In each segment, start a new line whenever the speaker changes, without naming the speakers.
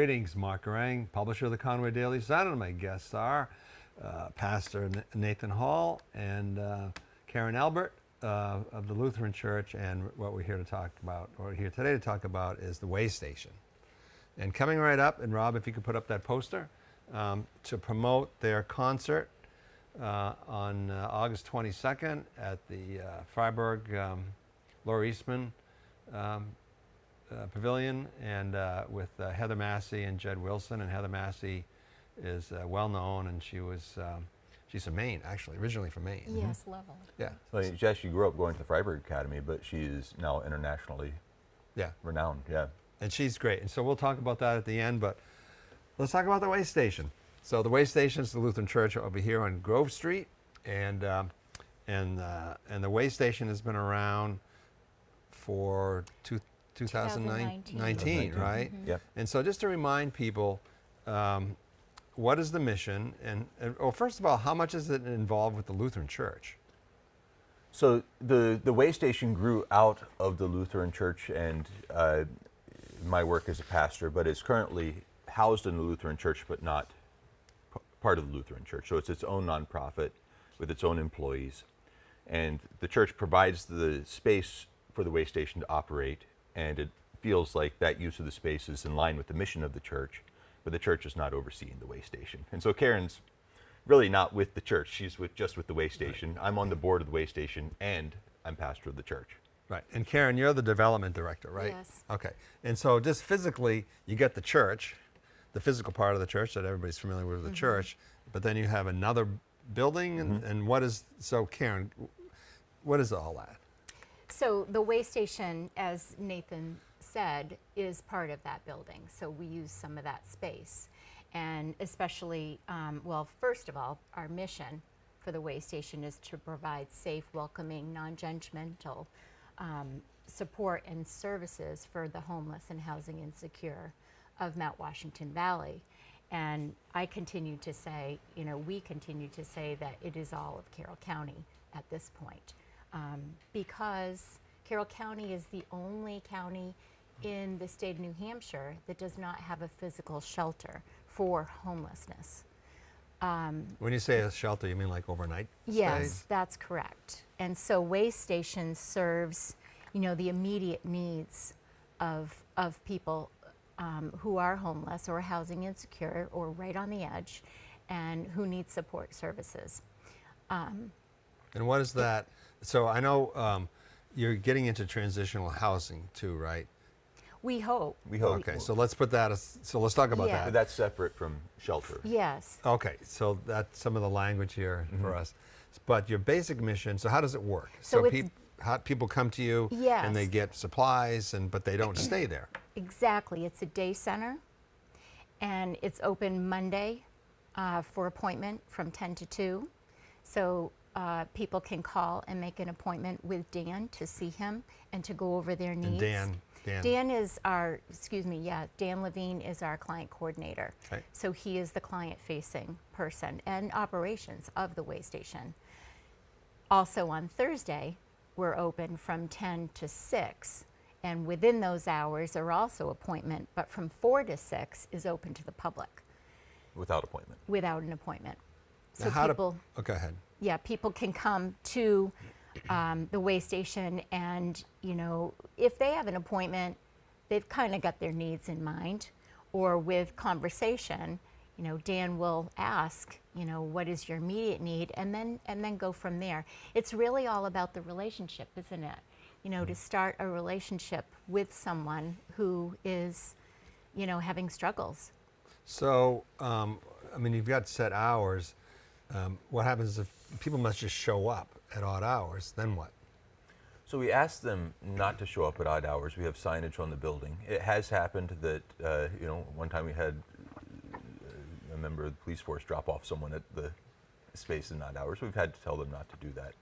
Greetings, Mark Garang, publisher of the Conway Daily Sun, and my guests are Pastor Nathan Hall and Karen Albert of the Lutheran Church, and what we're here to talk about, or here today to talk about, is the Way Station. And coming right up, and Rob, if you could put up that poster, to promote their concert on August 22nd at the Freiburg Laura Eastman Pavilion, and with Heather Massey and Jed Wilson. And Heather Massey is well known, and she's from Maine, actually, originally from Maine.
Yes, Level.
Yeah.
So Jess, you grew up going to the Freiburg Academy, but she is now internationally renowned. Yeah.
And she's great. And so we'll talk about that at the end, but let's talk about the Way Station. So the Way Station is the Lutheran Church over here on Grove Street, and the Way Station has been around for 2019, right?
Mm-hmm. Yep.
And so just to remind people, what is the mission? And well, first of all, how much is it involved with the Lutheran Church?
So the Way Station grew out of the Lutheran Church and my work as a pastor, but it's currently housed in the Lutheran Church, but not part of the Lutheran Church. So it's its own nonprofit with its own employees. And the church provides the space for the Way Station to operate, and it feels like that use of the space is in line with the mission of the church, but the church is not overseeing the Way Station. And so Karen's really not with the church, she's just with the Way Station. Right. I'm on the board of the Way Station, and I'm pastor of the church.
Right. And Karen, you're the development director, right?
Yes.
Okay. And so just physically, you get the church, the physical part of the church that everybody's familiar with, the church, but then you have another building, and what is, so Karen, what is all that?
So the Way Station, as Nathan said, is part of that building. So we use some of that space. And especially, well, first of all, our mission for the Way Station is to provide safe, welcoming, non-judgmental support and services for the homeless and housing insecure of Mount Washington Valley. And I continue to say, we continue to say that it is all of Carroll County at this point, because Carroll County is the only county in the state of New Hampshire that does not have a physical shelter for homelessness.
When you say a shelter, you mean like overnight
Yes,
stays?
that's correct. And so Way Station serves, the immediate needs of people who are homeless or housing insecure or right on the edge, and who need support services.
And what is that? So I know you're getting into transitional housing too, right?
We hope.
We hope.
Okay, so let's put that, so let's talk about
Yeah.
that.
That's separate from shelter.
Yes.
Okay, so that's some of the language here for us. But your basic mission, so how does it work?
So it's-
people come to you
Yes.
and they get supplies, but they don't stay there.
Exactly. It's a day center, and it's open Monday for appointment from 10 to 2. So people can call and make an appointment with Dan to see him and to go over their needs.
And
Dan is our, Dan Levine is our client coordinator.
Okay.
So he is the client-facing person and operations of the Way Station. Also on Thursday, we're open from 10 to 6. And within those hours are also appointment, but from 4 to 6 is open to the public
Without appointment.
without an appointment. So
Now, how
people,
go ahead.
people can come to the Way Station, and if they have an appointment, they've kind of got their needs in mind, or with conversation, Dan will ask, what is your immediate need, and then go from there. It's really all about the relationship, isn't it? To start a relationship with someone who is, having struggles.
So, you've got set hours. What happens if people must just show up at odd hours? Then what?
So we asked them not to show up at odd hours. We have signage on the building. It has happened that, one time we had a member of the police force drop off someone at the space in odd hours. We've had to tell them not to do that.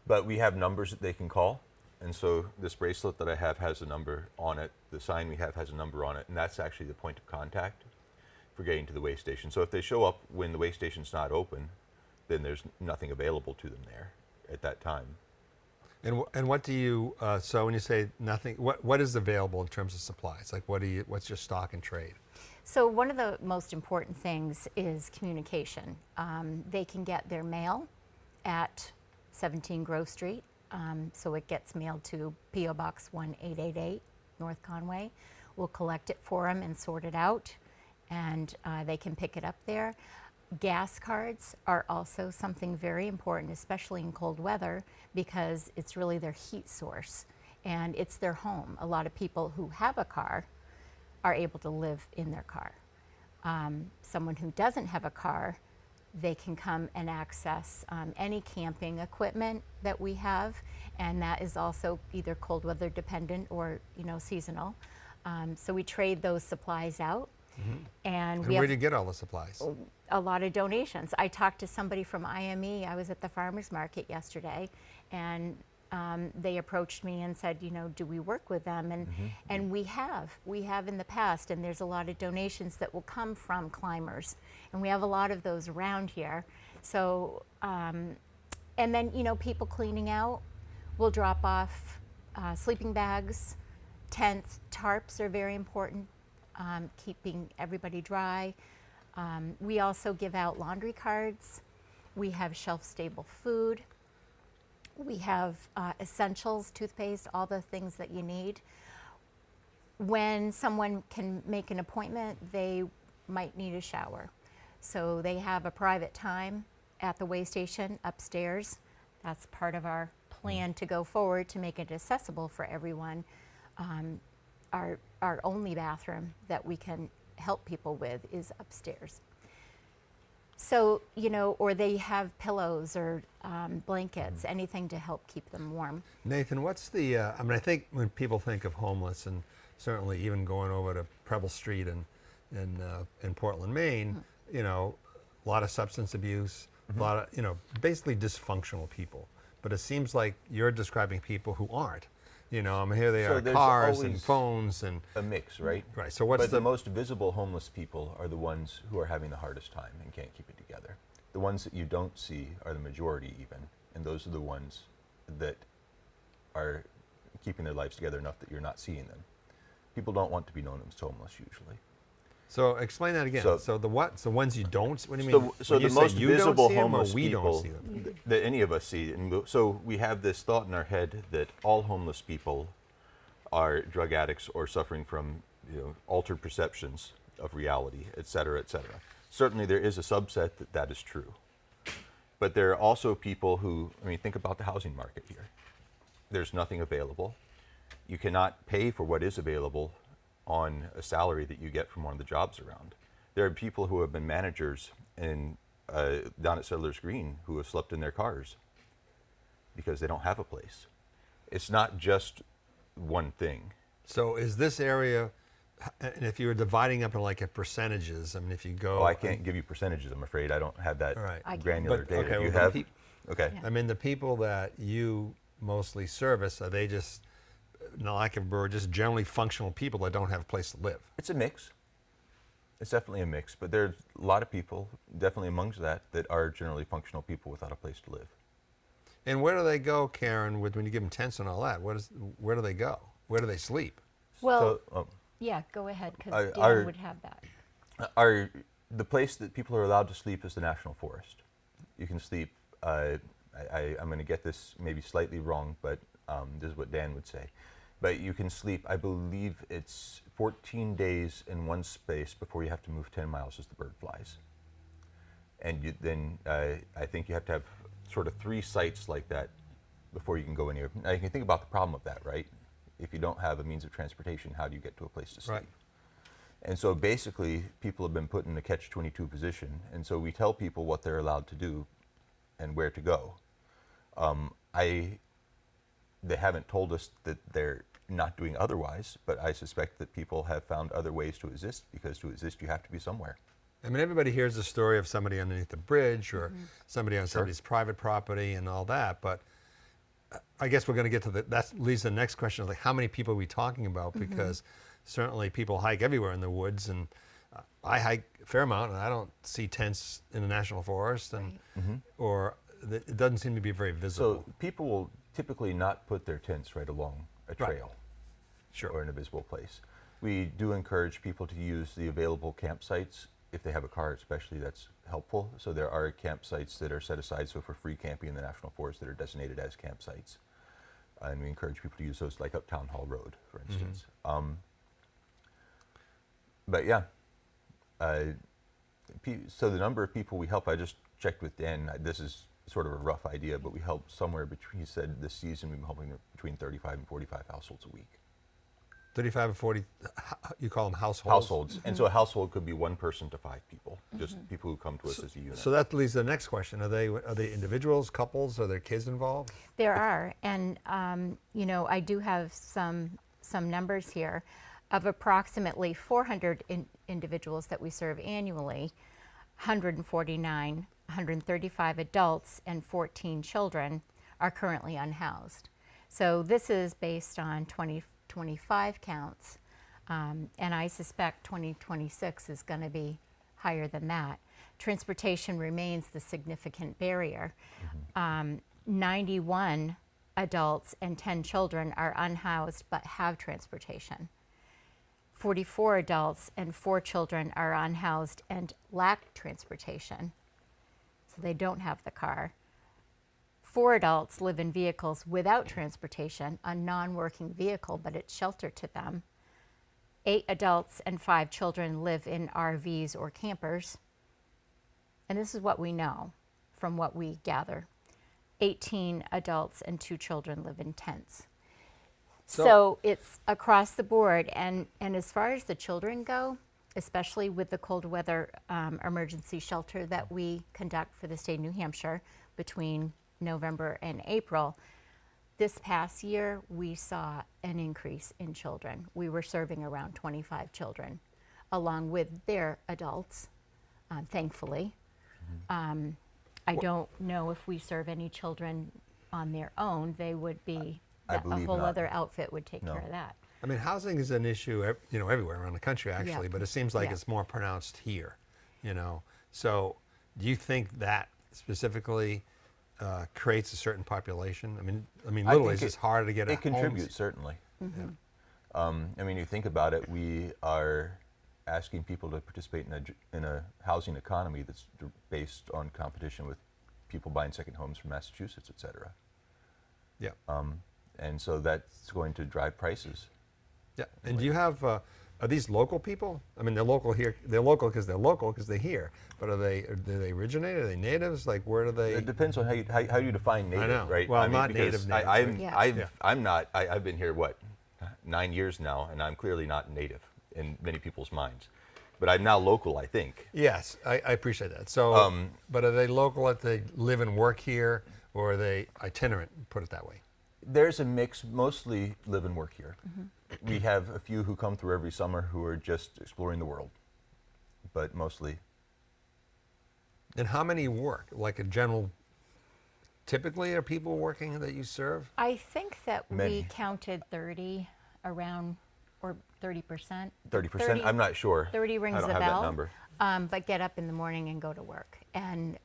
But we have numbers that they can call. And so this bracelet that I have has a number on it. The sign we have has a number on it. And that's actually the point of contact for getting to the Way Station. So if they show up when the Way Station's not open, then there's nothing available to them there at that time.
And what do you? So when you say nothing, what is available in terms of supplies? Like what's your stock and trade?
So one of the most important things is communication. They can get their mail at 17 Grove Street. So it gets mailed to P.O. Box 1888, North Conway. We'll collect it for them and sort it out, and they can pick it up there. Gas cards are also something very important, especially in cold weather, because it's really their heat source and it's their home. A lot of people who have a car are able to live in their car. Someone who doesn't have a car, they can come and access any camping equipment that we have, and that is also either cold weather dependent or seasonal. So we trade those supplies out, and
And
we
where
have
do you get all the supplies?
a lot of donations. I talked to somebody from IME. I was at the farmers market yesterday, and they approached me and said, do we work with them? And we have in the past, and there's a lot of donations that will come from climbers, and we have a lot of those around here. So, and then people cleaning out will drop off sleeping bags, tents, tarps are very important, keeping everybody dry. We also give out laundry cards. We have shelf-stable food. We have essentials, toothpaste, all the things that you need. When someone can make an appointment, they might need a shower. So they have a private time at the way station upstairs. That's part of our plan to go forward to make it accessible for everyone. Our only bathroom that we can help people with is upstairs. So, or they have pillows or blankets, anything to help keep them warm.
Nathan, what's the, I think when people think of homeless, and certainly even going over to Preble Street in Portland, Maine, a lot of substance abuse, a lot of, basically dysfunctional people. But it seems like you're describing people who aren't. Here they
So
are,
there's
cars and
always
phones and...
a mix, right?
Right, so what's
But the most visible homeless people are the ones who are having the hardest time and can't keep it together. The ones that you don't see are the majority even, and those are the ones that are keeping their lives together enough that you're not seeing them. People don't want to be known as homeless usually.
So explain that again.
So-
So the what? So ones you don't. What do you mean?
So
When you
the
say
most
you don't
visible
see 'em or
homeless
we
people
don't see them.
that any of us see, and so we have this thought in our head that all homeless people are drug addicts or suffering from altered perceptions of reality, et cetera, et cetera. Certainly there is a subset that is true. But there are also people who, think about the housing market here. There's nothing available. You cannot pay for what is available on a salary that you get from one of the jobs around. There are people who have been managers down at Settlers Green who have slept in their cars because they don't have a place. It's not just one thing.
So is this area, and if you were dividing up in percentages, if you go...
Oh, I can't give you percentages, I'm afraid. I don't have that
All right.
I can.
granular
But,
data.
okay,
You
well,
have? Okay.
Yeah.
the people that you mostly service, are they just, lack of a word, just generally functional people that don't have a place to live?
It's a mix. It's definitely a mix, but there's a lot of people, definitely amongst that are generally functional people without a place to live.
And where do they go, Karen, when you give them tents and all that? Where do they go? Where do they sleep?
Well,
So,
yeah, go ahead, because
our-
Dan would have that.
the place that people are allowed to sleep is the National Forest. You can sleep, I'm going to get this maybe slightly wrong, but this is what Dan would say. But you can sleep, I believe it's 14 days in one space before you have to move 10 miles as the bird flies. And then I think you have to have sort of 3 sites like that before you can go anywhere. Now you can think about the problem of that, right? If you don't have a means of transportation, how do you get to a place to sleep?
Right.
And so basically, people have been put in a catch-22 position, and so we tell people what they're allowed to do and where to go. They haven't told us that they're not doing otherwise, but I suspect that people have found other ways to exist, because to exist you have to be somewhere.
Everybody hears the story of somebody underneath the bridge or somebody on somebody's private property and all that, but I guess we're going to get to that leads to the next question of how many people are we talking about, because certainly people hike everywhere in the woods, and I hike a fair amount, and I don't see tents in the National Forest, and or it doesn't seem to be very visible.
So people will typically not put their tents right along a trail
Sure.
or in a visible place. We do encourage people to use the available campsites. If they have a car especially, that's helpful. So there are campsites that are set aside so for free camping in the National Forest that are designated as campsites. And we encourage people to use those, like up Town Hall Road, for instance. But yeah, so the number of people we help, I just checked with Dan, this is sort of a rough idea, but we help somewhere between, he said this season we've been helping between 35 and 45 households a week.
35 and 40, you call them households?
Households. And so a household could be 1 person to 5 people, just people who come to us as a unit.
So that leads to the next question. Are they individuals, couples, are there kids involved?
There are, and you know, I do have some numbers here of approximately 400 individuals that we serve annually. 135 adults and 14 children are currently unhoused. So this is based on 2025 counts, and I suspect 2026 is going to be higher than that. Transportation remains the significant barrier. 91 adults and 10 children are unhoused but have transportation. 44 adults and 4 children are unhoused and lack transportation, so they don't have the car. 4 adults live in vehicles without transportation, a non-working vehicle, but it's shelter to them. 8 adults and 5 children live in RVs or campers. And this is what we know from what we gather. 18 adults and 2 children live in tents. So it's across the board. And as far as the children go, especially with the cold weather emergency shelter that we conduct for the state of New Hampshire between November and April, this past year we saw an increase in children. We were serving around 25 children along with their adults, thankfully. I don't know if we serve any children on their own. They would be,
I
a
believe
whole
not.
other outfit would take
No.
care of that.
I mean, housing is an issue, you know, everywhere around the country actually,
Yeah.
but it seems like
Yeah.
it's more pronounced here, you know. So do you think that specifically creates a certain population? I mean, literally, it's
think
just harder to get
It
homes.
contributes, certainly. I mean, you think about it, we are asking people to participate in a housing economy that's based on competition with people buying second homes from Massachusetts, et cetera.
Yeah.
And so that's going to drive prices.
Yeah. And do you have, are these local people? I mean, they're local here. They're local because they're here. But do they originate? Are they natives? Like, where do they?
It depends on how you define native,
know.
right?
Well,
I mean,
not
because
native natives, right?
Yeah.
I'm not. I've been here 9 years now, and I'm clearly not native in many people's minds. But I'm now local, I think.
Yes, I appreciate that. So, but are they local that they live and work here, or are they itinerant, put it that way?
There's a mix, mostly live and work here. We have a few who come through every summer who are just exploring the world, but mostly.
And how many work? Like a general, typically are people working that you serve?
I think that
Many.
we counted 30 around, or 30%.
30%? I'm not sure.
30 rings
I don't
a
have
bell.
that number.
But get up in the morning and go to work. And,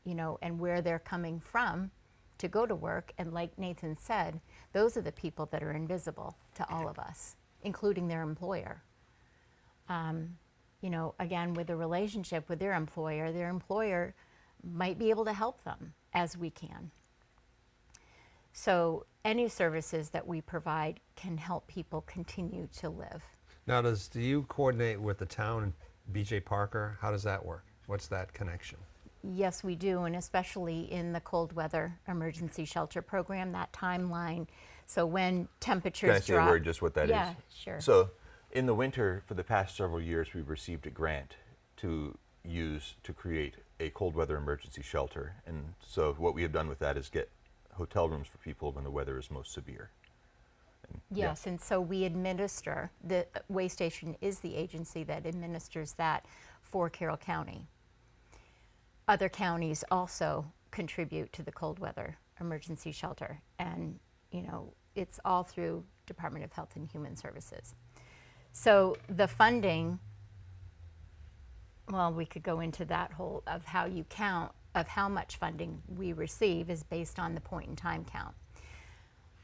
you know, and where they're coming from to go to work. And like Nathan said, those are the people that are invisible to all of us, including their employer. You know, again, with a relationship with their employer might be able to help them as we can. So any services that we provide can help people continue to live.
Now, do you coordinate with the town and BJ Parker? How does that work? What's that connection?
Yes, we do, and especially in the cold weather emergency shelter program, that timeline. So when temperatures
Can I say
drop.
a word just what that is?
Yeah, sure.
So in the winter, for the past several years, we've received a grant to use to create a cold weather emergency shelter. And so what we have done with that is get hotel rooms for people when the weather is most severe. And, yeah.
Yes, and so we administer, the Way Station is the agency that administers that for Carroll County. Other counties also contribute to the cold weather emergency shelter, and you know, it's all through Department of Health and Human Services. So the funding, well, we could go into that whole of how you count, of how much funding we receive is based on the point in time count.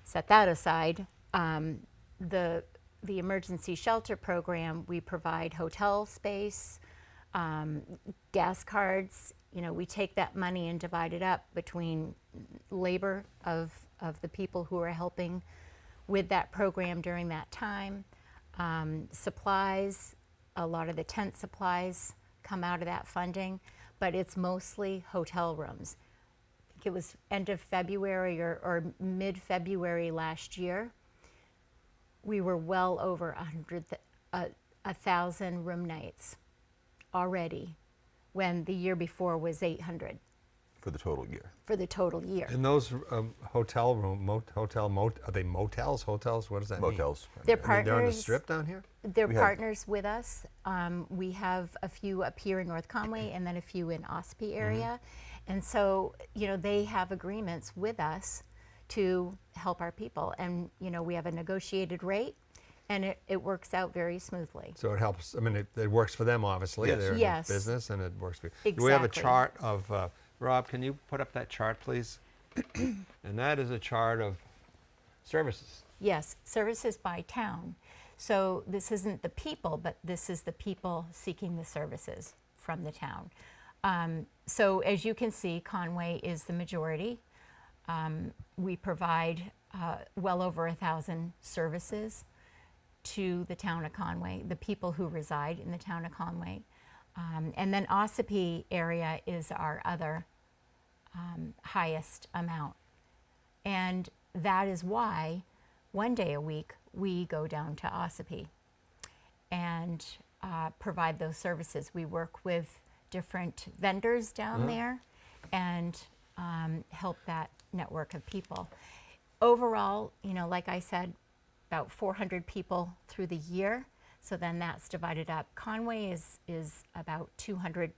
Set that aside, the the emergency shelter program, we provide hotel space, gas cards. You know, we take that money and divide it up between labor of the people who are helping with that program during that time. Supplies, a lot of the tent supplies come out of that funding, but it's mostly hotel rooms. I think it was end of February or mid-February last year. We were well over 1,000 room nights already, when the year before was 800
For the total year.
for the total year.
And those hotel room, are they motels, hotels? What does that mean?
Motels.
They're
I mean, they're on the
partners.
strip down here?
They're
We have-
partners with us. We have a few up here in North Conway and then a few in Ospey area. And so, you know, they have agreements with us to help our people. And, you know, we have a negotiated rate and it works out very smoothly.
So it helps, I mean, it works for them, obviously.
Yes.
They're in
Yes.
business and it works for you. Do we have a
Exactly.
chart of, Rob, can you put up that chart, please? And that is a chart of services.
Yes, services by town. So this isn't the people, but this is the people seeking the services from the town. So as you can see, Conway is the majority. We provide well over 1,000 services to the town of Conway, the people who reside in the town of Conway. And then Ossipee area is our other highest amount. And that is why one day a week we go down to Ossipee and provide those services. We work with different vendors down there and help that network of people. Overall, you know, like I said, about 400 people through the year. So then that's divided up. Conway is about 200,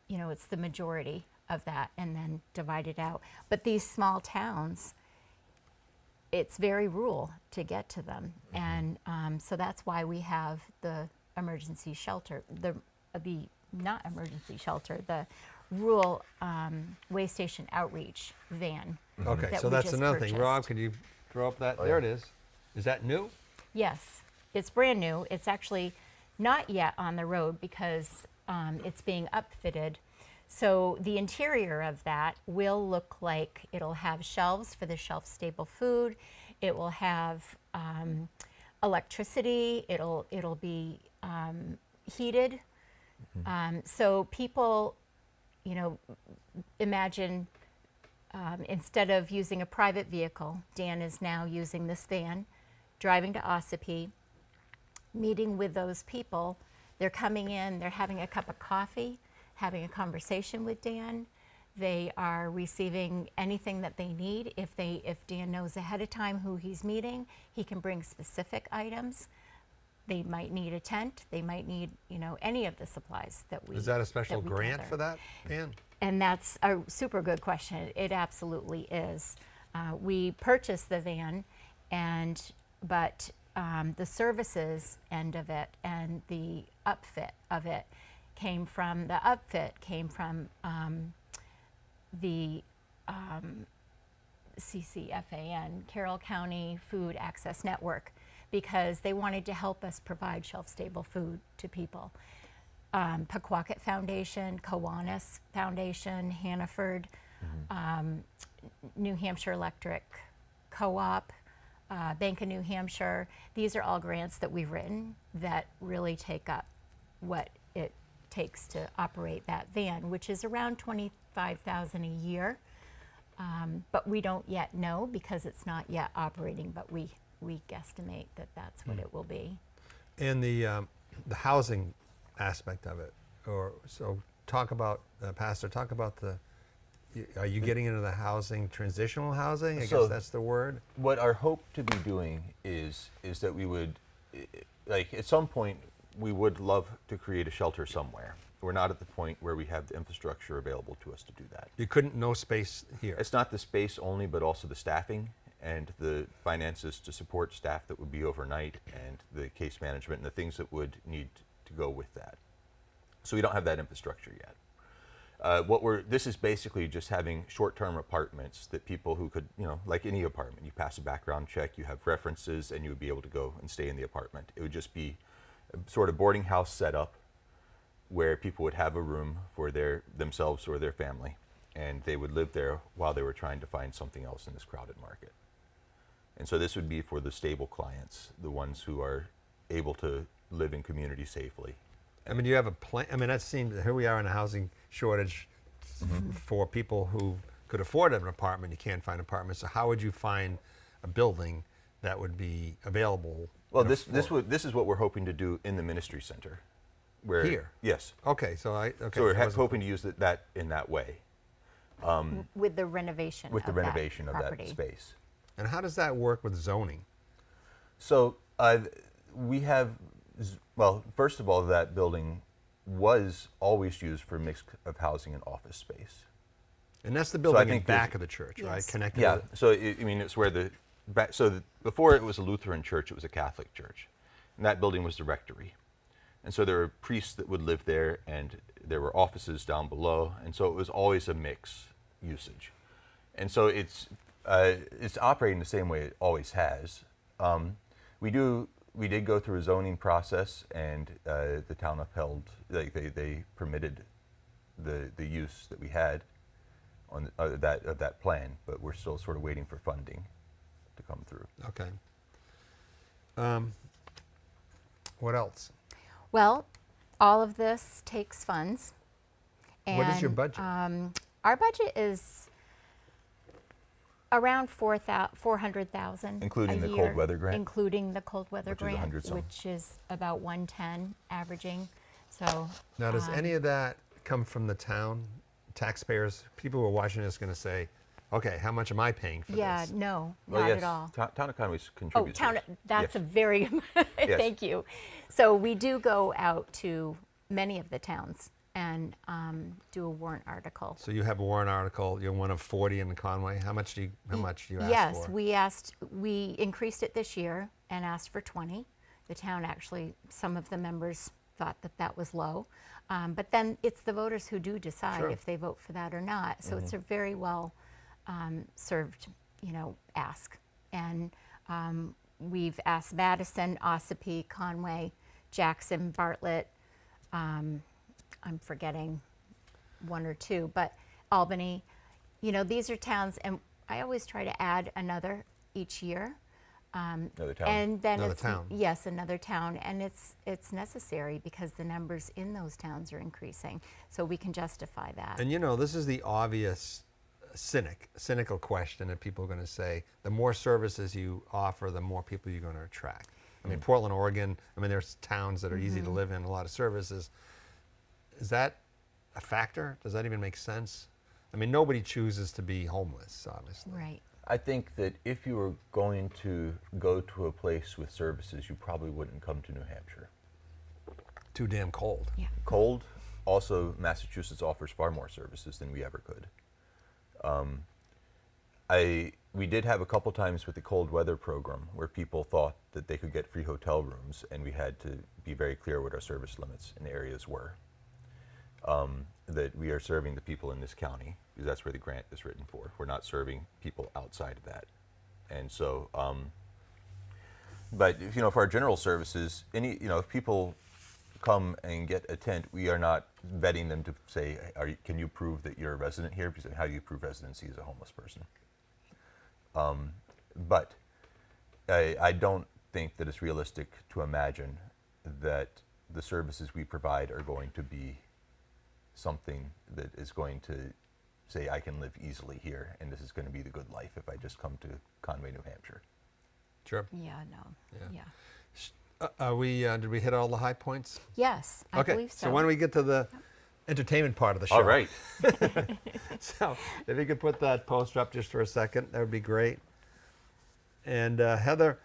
you know, it's the majority of that and then divided out. But these small towns, it's very rural to get to them. And so that's why we have the emergency shelter, the not emergency shelter, the rural way station outreach van.
Okay,
that
so
we
that's
just
another thing.
purchased.
Rob, can you throw up that?
Oh,
There
yeah.
it is. Is that new?
Yes, it's brand new. It's actually not yet on the road because it's being upfitted. So the interior of that will look like it'll have shelves for the shelf-stable food. It will have electricity. It'll be heated. So people, you know, imagine instead of using a private vehicle, Dan is now using this van, driving to Ossipee, meeting with those people. They're coming in, they're having a cup of coffee, having a conversation with Dan. They are receiving anything that they need. If Dan knows ahead of time who he's meeting, he can bring specific items. They might need a tent. They might need, you know, any of the supplies that we
Is that a special
we
grant
gather.
for that, Dan?
And that's a super good question. It absolutely is. We purchased the van, but the services end of it and the upfit of it came from the CCFAN, Carroll County Food Access Network, because they wanted to help us provide shelf-stable food to people. Pequawket Foundation, Kiwanis Foundation, Hannaford, New Hampshire Electric Co-op, Bank of New Hampshire. These are all grants that we've written that really take up what it takes to operate that van, which is around $25,000 a year. But we don't yet know because it's not yet operating, but we guesstimate that that's what it will be.
And the housing aspect of it, talk about, Pastor, talk about are you getting into the housing, transitional housing? I
So-
guess that's the word.
What our hope to be doing is that we would, like, at some point, we would love to create a shelter somewhere. We're not at the point where we have the infrastructure available to us to do that.
You couldn't, no space here.
It's not the space only, but also the staffing and the finances to support staff that would be overnight and the case management and the things that would need to go with that. So we don't have that infrastructure yet. This is basically just having short-term apartments that people who could, like any apartment, you pass a background check, you have references, and you would be able to go and stay in the apartment. It would just be a sort of boarding house setup where people would have a room for themselves or their family, and they would live there while they were trying to find something else in this crowded market. And so this would be for the stable clients, the ones who are able to live in community safely.
I mean, you have a plan. I mean, that seems, here we are in a housing shortage for people who could afford an apartment. You can't find apartments. So how would you find a building that would be available?
Well, this is what we're hoping to do in the ministry center. Where,
Here?
Yes.
Okay, so
So we're hoping to use that in that way.
With the renovation
With the
of
renovation
that
of
property.
that space.
And how does that work with zoning?
So we have, well, first of all, that building was always used for a mix of housing and office space.
And that's the building in
think
back
there's-
of the church, right?
Yes.
Connected
Yeah,
with it?
so it's where before it was a Lutheran church, it was a Catholic church. And that building was the rectory. And so there were priests that would live there, and there were offices down below, and so it was always a mix usage. And so it's operating the same way it always has. We did go through a zoning process, and the town upheld, they permitted the use that we had on that plan, but we're still sort of waiting for funding to come through.
Okay. What else?
Well, all of this takes funds.
What is your
and,
budget?
Our budget is around $400,000
Including
a
the cold
year,
weather grant?
including the cold weather
Which is
grant,
100-some.
which is about 110 averaging. So
Now, does any of that come from the town taxpayers? People who are watching this are going to say, okay, how much am I paying for
yeah,
this?
no,
Well,
not
yes,
at all.
Town of Conway
Oh,
contributes.
town,
yes.
that's
Yes.
a very,
Yes.
thank you. So we do go out to many of the towns and do a warrant article.
So you have a warrant article. You're one of 40 in Conway. How much do you ask
Yes,
for?
we increased it this year and asked for 20. The town actually, some of the members thought that was low. But then it's the voters who do decide
Sure.
if they vote for that or not. So it's a very well served, ask. And we've asked Madison, Ossipee, Conway, Jackson, Bartlett, I'm forgetting one or two, but Albany, these are towns, and I always try to add another each year.
Another town.
And then
Another
it's,
town.
yes, another town, and it's necessary because the numbers in those towns are increasing, so we can justify that.
And this is the obvious cynical question that people are going to say, the more services you offer, the more people you're going to attract. I mean, Portland, Oregon, there's towns that are easy to live in, a lot of services. Is that a factor? Does that even make sense? Nobody chooses to be homeless, obviously.
Right.
I think that if you were going to go to a place with services, you probably wouldn't come to New Hampshire.
Too damn cold.
Yeah.
Cold. Also, Massachusetts offers far more services than we ever could. We did have a couple times with the cold weather program where people thought that they could get free hotel rooms, and we had to be very clear what our service limits in areas were. That we are serving the people in this county, because that's where the grant is written for. We're not serving people outside of that. And so, but for our general services, if people come and get a tent, we are not vetting them to say, can you prove that you're a resident here? Because how do you prove residency as a homeless person? But I don't think that it's realistic to imagine that the services we provide are going to be something that is going to say, I can live easily here, and this is going to be the good life if I just come to Conway, New Hampshire.
Sure.
Yeah, no,
Yeah.
yeah.
Did we hit all the high points?
Yes, I believe so.
So why don't we get to the entertainment part of the show?
All right.
So if you could put that poster up just for a second, that would be great. And Heather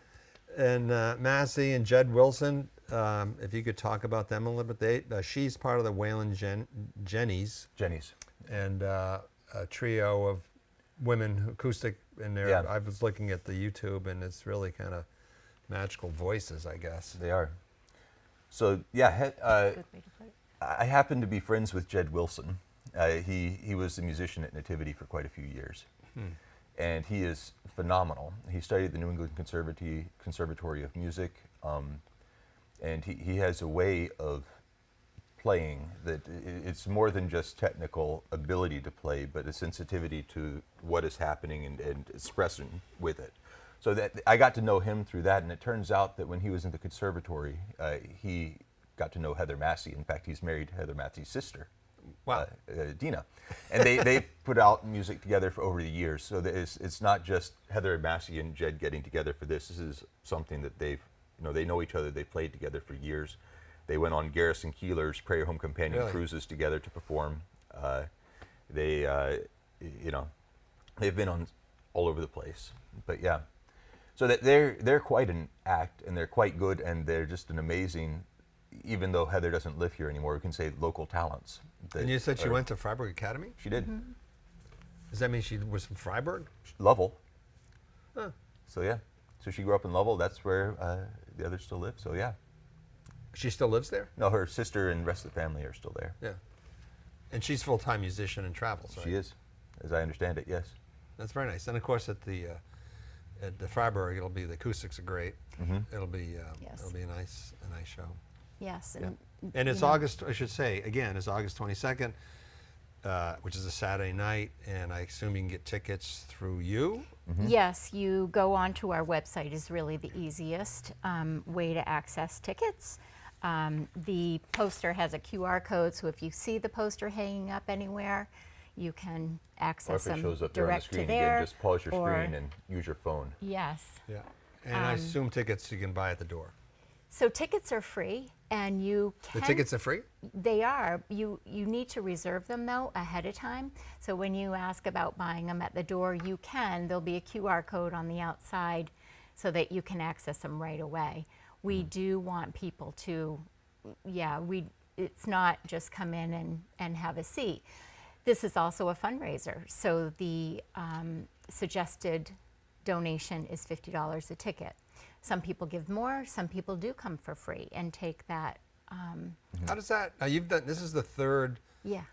and Massey and Jed Wilson, if you could talk about them a little bit. She's part of the Wayland Jennies
Jenny's.
and a trio of women, acoustic in there.
Yeah.
I was looking at the YouTube, and it's really kind of magical voices, I guess.
They are. So, yeah,
Good way to put it.
I happen to be friends with Jed Wilson. He was a musician at Nativity for quite a few years. And he is phenomenal. He studied at the New England Conservatory of Music, and he has a way of playing that it's more than just technical ability to play, but a sensitivity to what is happening and expressing with it. So that I got to know him through that, and it turns out that when he was in the conservatory, he got to know Heather Massey. In fact, he's married Heather Massey's sister.
Wow.
Dina, and they put out music together for over the years. So that it's not just Heather Massey and Jed getting together for this. This is something that they know each other. They played together for years. They went on Garrison Keillor's Prayer Home Companion
Really?
cruises together to perform. They've been on all over the place. But yeah, so that they're quite an act, and they're quite good, and they're just an amazing. Even though Heather doesn't live here anymore, we can say local talents.
And you said she went to Freiburg Academy?
She did.
Does that mean she was from Freiburg?
Lovell.
Huh.
So yeah, so she grew up in Lovell. That's where the others still live. So yeah,
She still lives there?
no, her sister and the rest of the family are still there.
Yeah. And she's full-time musician and travels, right?
She is, as I understand it. Yes.
That's very nice. And of course, at the Freiburg, it'll be the acoustics are great. It'll be
Yes.
it'll be a nice show.
Yes.
And it's
you know,
August. I should say again, it's August 22nd, which is a Saturday night, and I assume you can get tickets through you.
Yes, you go onto our website is really the easiest way to access tickets. The poster has a QR code, so if you see the poster hanging up anywhere, you can
Or
access
if it
them
shows up there on the
direct
screen
to there.
again, just pause your
or-
screen and use your phone.
Yes.
Yeah. And I assume tickets you can buy at the door.
So tickets are free, and you can.
The tickets are free?
They are. You need to reserve them though ahead of time. So when you ask about buying them at the door, you can. There'll be a QR code on the outside, so that you can access them right away. We do want people to, it's not just come in and have a seat. This is also a fundraiser, so the suggested donation is $50 a ticket. Some people give more, some people do come for free and take that.
How does that? Now you've done. This is the third.
Yeah.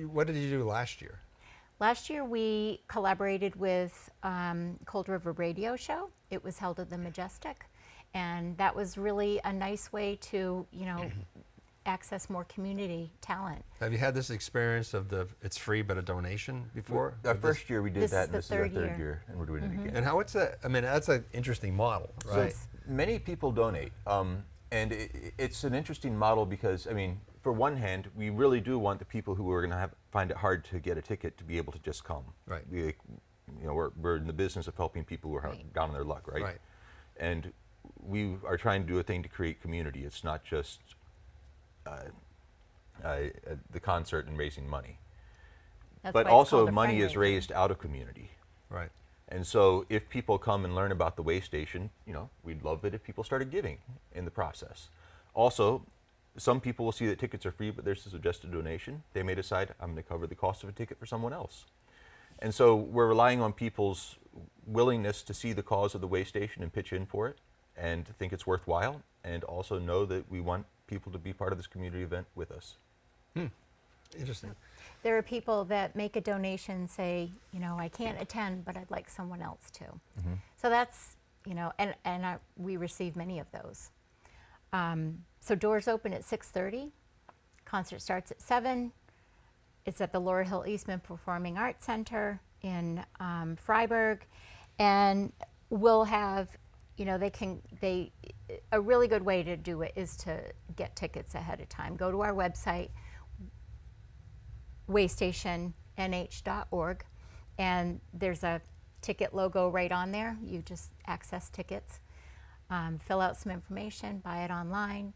What did you do last year?
Last year we collaborated with Cold River Radio Show. It was held at the Majestic, and that was really a nice way to, access more community talent.
Have you had this experience of it's free but a donation before?
Our
Of this-
first year we did
This
that,
is
and
the
this is our
third
third
year.
year, and we're doing it again.
And how it's a? I mean, that's an interesting model, right?
Many people donate, and it's an interesting model because, I mean, for one hand, we really do want the people who are going to find it hard to get a ticket to be able to just come.
Right.
We're in the business of helping people who are
Right.
down on their luck, right?
Right.
And we are trying to do a thing to create community. It's not just the concert and raising money,
That's
but
why it's
also
called a
money is
fundraiser.
raised out of community.
Right.
And so if people come and learn about the way station, we'd love it if people started giving in the process. Also, some people will see that tickets are free, but there's a suggested donation. They may decide, I'm going to cover the cost of a ticket for someone else. And so we're relying on people's willingness to see the cause of the way station and pitch in for it and think it's worthwhile, and also know that we want people to be part of this community event with us.
Interesting.
There are people that make a donation, say, I can't attend, but I'd like someone else to. So that's, and we receive many of those. So doors open at 6:30. Concert starts at 7. It's at the Laurel Hill Eastman Performing Arts Center in Freiburg, and we'll have, a really good way to do it is to get tickets ahead of time. Go to our website, waystationnh.org, and there's a ticket logo right on there. You just access tickets, fill out some information, buy it online.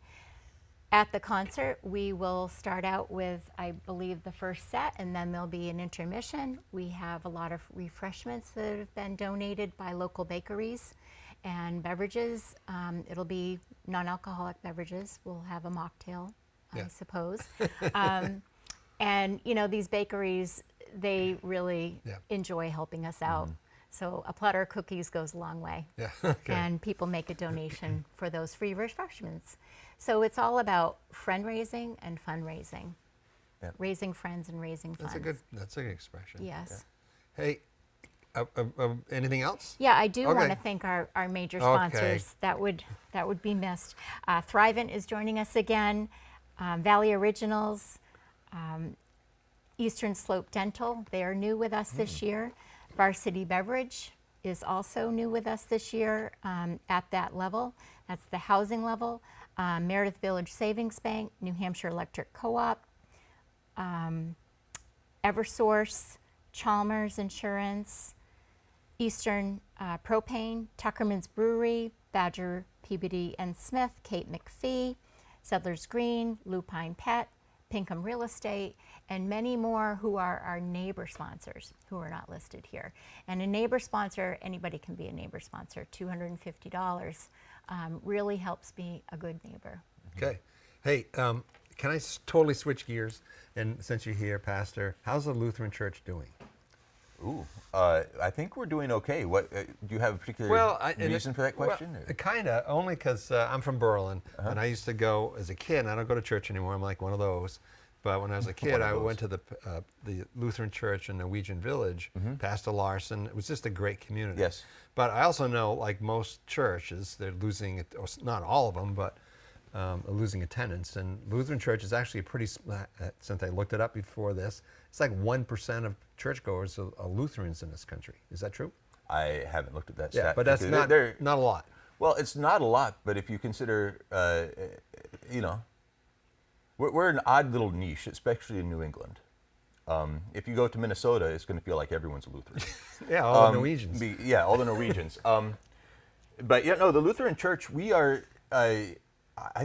At the concert, we will start out with, I believe, the first set, and then there'll be an intermission. We have a lot of refreshments that have been donated by local bakeries and beverages. It'll be non-alcoholic beverages. We'll have a mocktail,
Yeah.
I suppose. And these bakeries, they really
Yeah.
enjoy helping us out. So a platter of cookies goes a long way.
Yeah. Okay.
And people make a donation for those free refreshments. So it's all about friend raising and fundraising.
Yeah.
raising friends and raising funds.
That's a good expression.
Yes.
Hey, anything else?
Yeah, I do want
Okay.
to thank our major
Okay.
sponsors. That would be missed. Thrivent is joining us again. Valley Originals, Eastern Slope Dental, they are new with us this year. Varsity Beverage is also new with us this year at that level. That's the housing level. Meredith Village Savings Bank, New Hampshire Electric Co-op, Eversource, Chalmers Insurance, Eastern Propane, Tuckerman's Brewery, Badger Peabody and Smith, Kate McPhee, Settlers Green, Lupine Pet, Pinkham Real Estate, and many more who are our neighbor sponsors who are not listed here. And a neighbor sponsor, anybody can be a neighbor sponsor, $250 really helps be a good neighbor.
Okay. Hey, can I totally switch gears? And since you're here, Pastor, how's the Lutheran Church doing?
Ooh, I think we're doing okay. What do you have a particular reason for that question?
Kind of, only because I'm from Berlin, and I used to go as a kid. And I don't go to church anymore. I'm like one of those. But when I was a kid, I went to the Lutheran Church in Norwegian Village. Pastor Larson. It was just a great community.
Yes.
But I also know, like most churches, they're losing it. Or not all of them, but losing attendance. And Lutheran Church is actually a pretty. Since I looked it up before this, it's like 1% of churchgoers are Lutherans in this country. Is that true?
I haven't looked at that
Yeah,
stat.
but that's
because
not a lot.
Well, it's not a lot, but if you consider, we're an odd little niche, especially in New England. If you go to Minnesota, it's going to feel like everyone's a Lutheran.
Yeah, all the Norwegians.
All the Norwegians. But yeah, no, the Lutheran Church, we are, I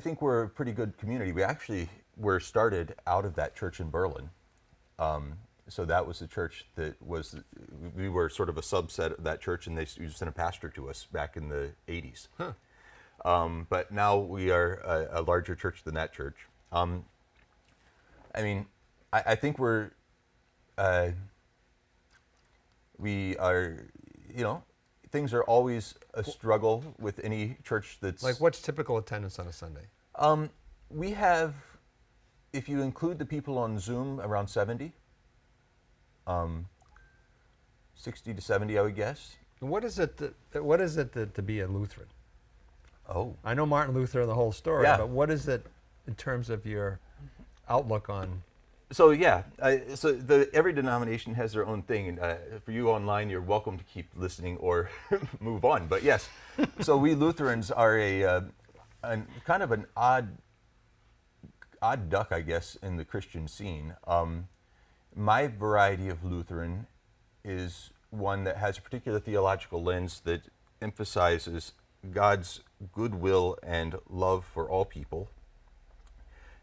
think we're a pretty good community. We actually were started out of that church in Berlin. So that was the church we were sort of a subset of that church, and they sent a pastor to us back in the 80s. Huh. But now we are a larger church than that church. I think we are, things are always a struggle with any church that's...
Like, what's typical attendance on a Sunday?
We have, if you include the people on Zoom, around 70. 60 to 70, I would guess.
What is it to be a Lutheran?
Oh.
I know Martin Luther and the whole story,
Yeah.
but what is it in terms of your outlook on...
So yeah, every denomination has their own thing, and for you online, you're welcome to keep listening or move on. But yes, so we Lutherans are a kind of an odd duck, I guess, in the Christian scene. My variety of Lutheran is one that has a particular theological lens that emphasizes God's goodwill and love for all people,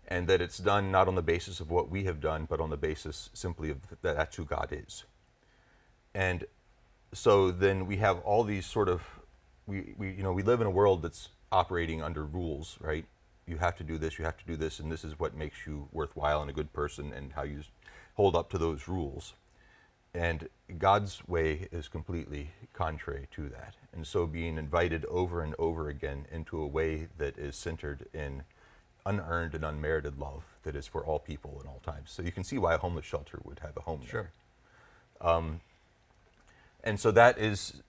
and that it's done not on the basis of what we have done, but on the basis simply of that that's who God is. And so then we have all these sort of, we live in a world that's operating under rules, right? You have to do this, and this is what makes you worthwhile and a good person, and how you hold up to those rules. And God's way is completely contrary to that. And so being invited over and over again into a way that is centered in unearned and unmerited love that is for all people in all times. So you can see why a homeless shelter would have a home there.
Sure.
And so that is,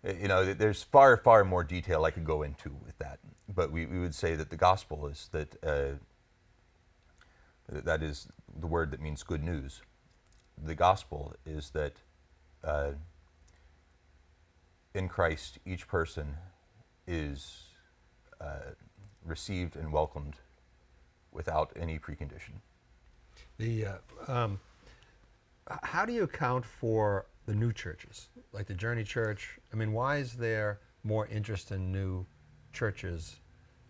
there's far, far more detail I could go into with that. But we would say that the gospel is that is the word that means good news. The gospel is that in Christ, each person is received and welcomed without any precondition.
How do you account for the new churches, like the Journey Church? I mean, why is there more interest in new churches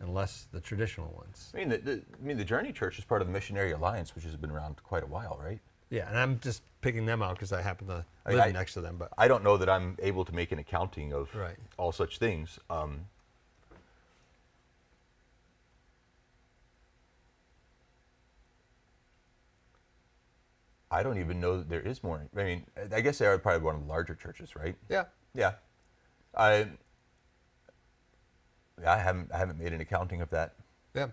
and less the traditional ones?
I mean, the Journey Church is part of the Missionary Alliance, which has been around quite a while, right?
Yeah, and I'm just picking them out because I happen to live next to them. But
I don't know that I'm able to make an accounting of
Right.
all such things. I don't even know that there is more. I mean, I guess they are probably one of the larger churches, right?
yeah,
Yeah. I haven't made an accounting of that.
yeah.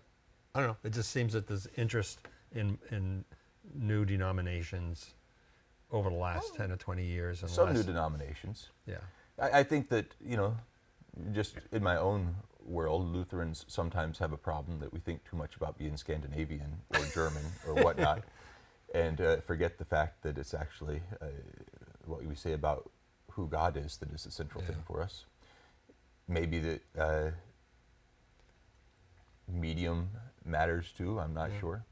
I don't know. It just seems that there's interest in new denominations over the last 10 or 20 years. And
Some
less.
new denominations.
Yeah.
I think that, just in my own world, Lutherans sometimes have a problem that we think too much about being Scandinavian or German or whatnot, and forget the fact that it's actually what we say about who God is that is the central thing for us. Maybe that medium matters too, I'm not sure.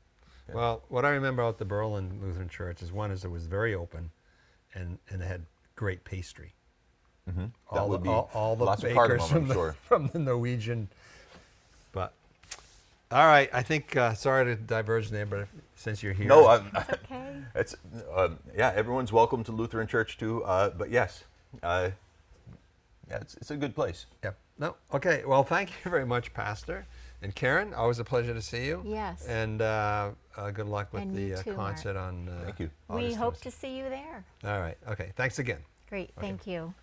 Yeah.
Well, what I remember about the Berlin Lutheran Church is one is it was very open, and it had great pastry.
That would be
all the
lots of
bakers
cardamom, I'm sure.
from the Norwegian. But all right, I think sorry to diverge there, but since you're here,
No,
Okay.
it's everyone's welcome to Lutheran Church too. But yes, it's a good place.
Yep. No. Okay. Well, thank you very much, Pastor. And Karen, always a pleasure to see you.
Yes.
And good luck with
And you
the
too, Mark.
concert on.
Thank you.
We
August
hope
20th.
to see you there.
All right. Okay. Thanks again.
Great. Thank you.